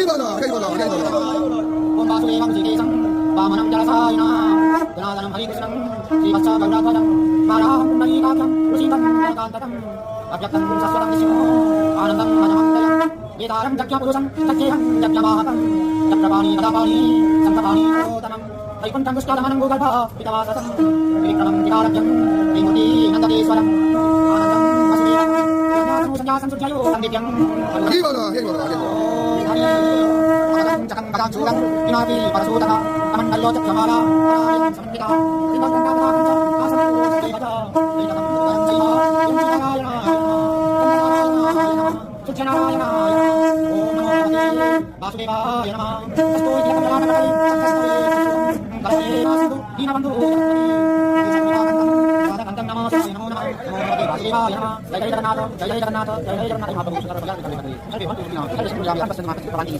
Om Vasudevang Sridesam Vamanam Jalasayana Janadanam Harikrishnan Srivastha Gaurapadam Maraham Pundarikakam Rusitam Kantatam Abhyaktam Saswatam Vishnu Anandam Madhamantayam Vedaram Jakya Purusam Sakyeham Jakya Mahatam Jakrapani Kadapani Sankapani Otanam Vaikuntham Duskadamanam Gugalpa Pitavasasam Vikramam Vikarabhyam Vimurti Nandadeswaram Anandam Vasudevang Jnanatam Sanjasam Sujyayo Sandityam Cakang kadang curang, inati para sutana, taman kayo cak kamala, parayang samandika, rindang kandang kanca, kasang ulo sa ibaca, rindang kandang sa iba, yung sinarayana, Sucyanarayana, Om Namo Bhagavate Vasudevaya Namah, Astu iti kapalanan natin, Sankastari, Kalasi Masindu, Dinabandu, Kantang Namo Sri Namo Namah, Namo Bhagavate Vasudevaya Namah, Jai Jai Jagannatha, Jai Jai Jagannatha, Jai Jai Jagannatha, Mahaprabhu Sundara Bhagavate Kalli Kalli, Kalli Kalli, Kalli Kalli, Kalli Kalli, Kalli Kalli, Kalli Kalli, Kalli Kalli,